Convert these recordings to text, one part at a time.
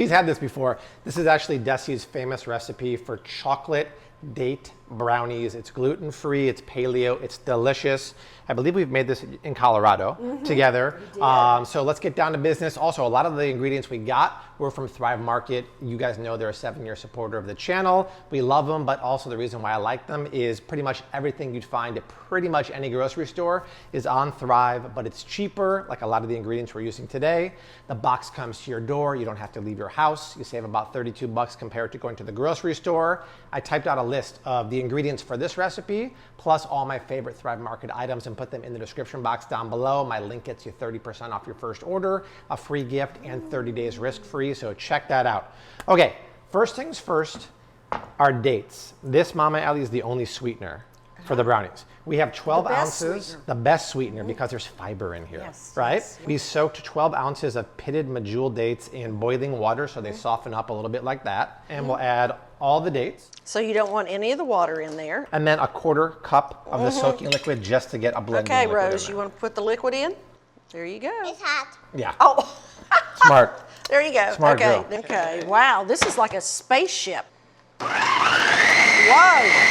She's had this before. This is actually Desi's famous recipe for chocolate date brownies. It's gluten-free, it's paleo, it's delicious. I believe we've made this in Colorado together. So let's get down to business. Also, a lot of the ingredients we got were from Thrive Market. You guys know they're a 7-year supporter of the channel. We love them, but also the reason why I like them is pretty much everything you'd find at pretty much any grocery store is on Thrive, but it's cheaper, like a lot of the ingredients we're using today. The box comes to your door. You don't have to leave your house. You save about 32 bucks compared to going to the grocery store. I typed out a list of the ingredients for this recipe, plus all my favorite Thrive Market items, and put them in the description box down below. My link gets you 30% off your first order, a free gift, and 30 days risk-free, so check that out. Okay, first things first, our dates. This, Mama Ellie, is the only sweetener for the brownies. We have 12 ounces, the best sweetener, because there's fiber in here, right? Yes. We soaked 12 ounces of pitted Medjool dates in boiling water so they soften up a little bit like that. And we'll add all the dates. So you don't want any of the water in there. And then a 1/4 cup of the soaking liquid just to get a blending liquid. Okay, Rose, you want to put the liquid in? There you go. It's hot. Yeah. Oh. Smart. There you go. Smart okay. girl. Okay. Wow, this is like a spaceship. Whoa.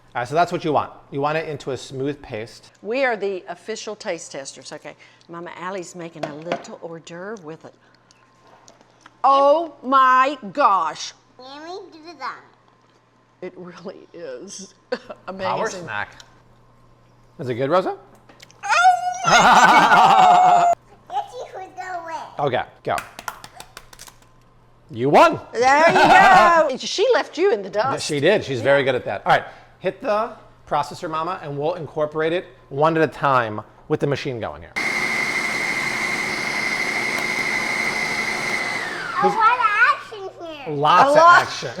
All right, so that's what you want. You want it into a smooth paste. We are the official taste testers. Okay, Mama Allie's making a little hors d'oeuvre with it. Oh my gosh. Let me do that. It really is amazing. Power snack. Is it good, Rosa? Let's see who's gonna win. Okay, go. You won. There you go. She left you in the dust. She did. She's very good at that. All right, hit the processor, Mama, and we'll incorporate it one at a time with the machine going here. A lot of action here. Lots of action.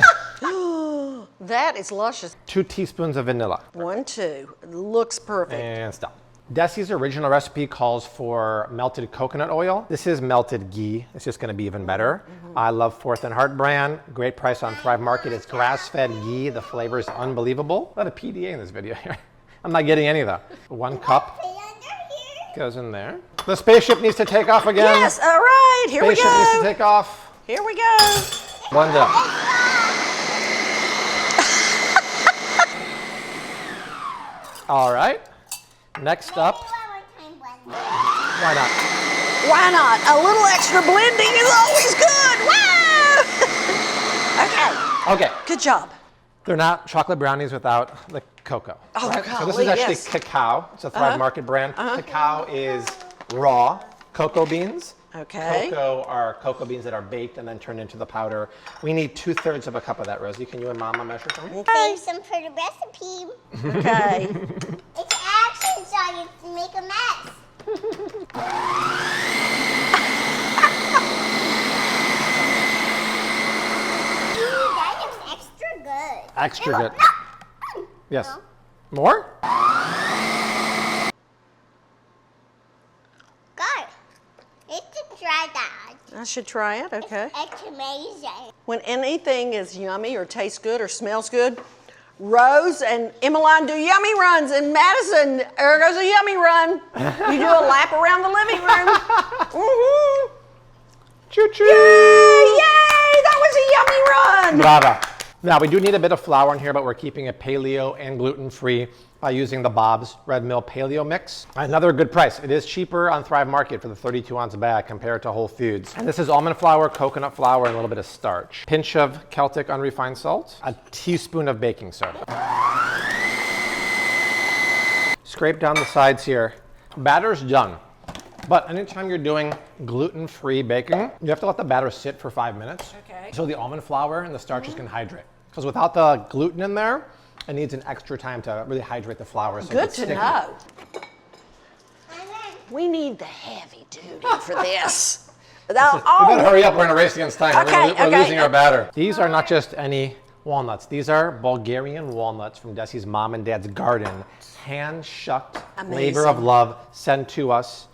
That is luscious. 2 teaspoons of vanilla. 1, 2. Looks perfect. And stop. Desi's original recipe calls for melted coconut oil. This is melted ghee. It's just going to be even better. I love 4th and Heart brand. Great price on Thrive Market. It's grass-fed ghee. The flavor is unbelievable. A lot of PDA in this video here. I'm not getting any though. 1 cup goes in there. The spaceship needs to take off again. Yes, all right, here we go. Spaceship needs to take off. Here we go. Blend up. All right. Next up. Why not? Why not? A little extra blending is always good. Wow! Okay. Okay. Good job. They're not chocolate brownies without the cocoa. Oh, right? golly, So this is actually yes. Cacao. It's a Thrive Market brand. Cacao is raw cocoa beans. Okay. Cocoa are cocoa beans that are baked and then turned into the powder. We need 2/3 of a cup of that, Rosie. Can you and Mama measure for me? Save some for the recipe. Okay. It's action, so you can make a mess. Ooh, that looks extra good. Extra good. Yes. More? Good. Let's try that. I should try it, okay. It's amazing. When anything is yummy or tastes good or smells good, Rose and Emmeline do yummy runs, and Madison, there goes a yummy run. You do a lap around the living room. Choo-choo! Yay! That was a yummy run! Brava. Now, we do need a bit of flour in here, but we're keeping it paleo and gluten-free by using the Bob's Red Mill Paleo Mix. Another good price. It is cheaper on Thrive Market for the 32-ounce bag compared to Whole Foods. And this is almond flour, coconut flour, and a little bit of starch. Pinch of Celtic unrefined salt, a teaspoon of baking soda. Scrape down the sides here. Batter's done. But anytime you're doing gluten-free baking, you have to let the batter sit for 5 minutes. Okay. So the almond flour and the starches can hydrate. Because without the gluten in there, it needs an extra time to really hydrate the flour. So Good it's to sticky. know. We need the heavy duty for this. We better hurry up. We're in a race against time. Okay, we're okay. losing our batter. These are not just any walnuts. These are Bulgarian walnuts from Desi's mom and dad's garden. Hand-shucked, labor of love, sent to us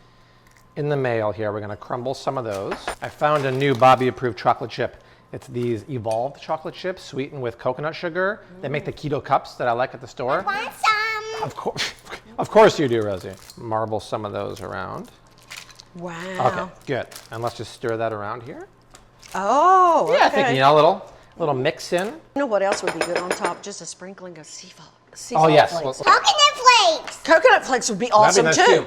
in the mail here. We're going to crumble some of those. I found a new Bobby-approved chocolate chip. It's these evolved chocolate chips sweetened with coconut sugar. They make the keto cups that I like at the store. Want some? Of course. Of course you do, Rosey. Marble some of those around. Wow. Okay, good. And let's just stir that around here. Oh, Yeah, I okay. think, a little mix in. You know what else would be good on top? Just a sprinkling of sea flakes. Oh, yes. Flakes. Coconut flakes. Coconut flakes would be awesome That'd be nice, too.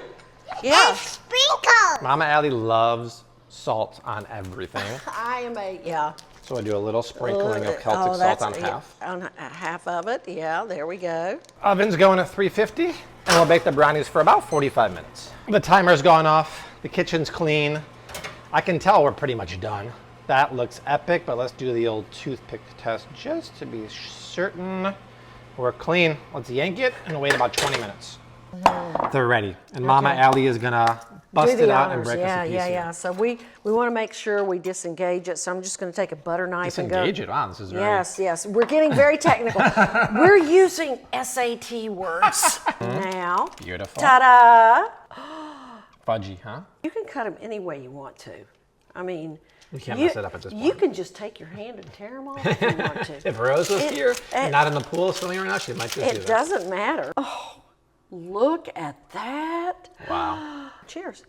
Yeah. And sprinkles. Mama Allie loves salt on everything. I am a, So I do a little sprinkling of Celtic salt on half. On half of it, yeah, there we go. Oven's going at 350, and we'll bake the brownies for about 45 minutes. The timer's gone off, the kitchen's clean. I can tell we're pretty much done. That looks epic, but let's do the old toothpick test just to be certain we're clean. Let's yank it and wait about 20 minutes. They're ready. And Mama Allie is gonna bust it out and break us a piece here. Yeah. So we want to make sure we disengage it. So I'm just going to take a butter knife and go. Disengage it. Wow, this is very... Yes. We're getting very technical. We're using SAT words now. Beautiful. Ta-da! Fudgy, huh? You can cut them any way you want to. I mean, We can't mess it up at this point. You can just take your hand and tear them off if you want to. If Rose was here and not in the pool swimming right now, she might just do It this. doesn't matter. Oh, look at that. Wow. Cheers.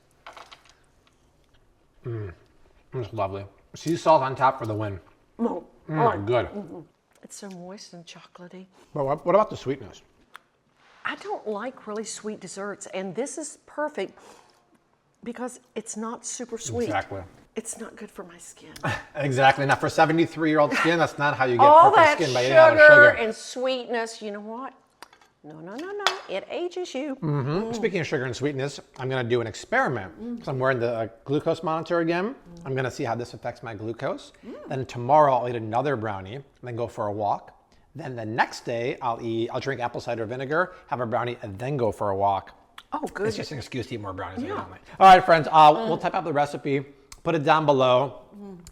It's lovely. Sea salt on top for the win. Good. It's so moist and chocolatey. But what about the sweetness? I don't like really sweet desserts, and this is perfect because it's not super sweet. Exactly. It's not good for my skin. Exactly. Now, for 73-year-old skin, that's not how you get All perfect that skin by eating out of sugar sugar. and sweetness, you know what? No. It ages you. Speaking of sugar and sweetness, I'm going to do an experiment. So I'm wearing the glucose monitor again. I'm going to see how this affects my glucose. Then tomorrow I'll eat another brownie, then go for a walk. Then the next day I'll drink apple cider vinegar, have a brownie, and then go for a walk. Oh, good. It's just an excuse to eat more brownies. All right, friends, we'll type out the recipe, put it down below.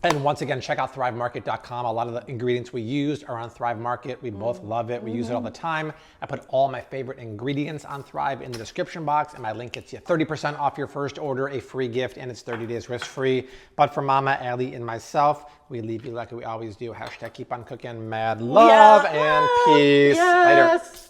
And once again, check out thrivemarket.com. A lot of the ingredients we used are on Thrive Market. We both love it. We use it all the time. I put all my favorite ingredients on Thrive in the description box, and my link gets you 30% off your first order, a free gift, and it's 30 days risk-free. But for Mama, Allie, and myself, we leave you like we always do. Hashtag keep on cooking. Mad love and peace. Yes. Later.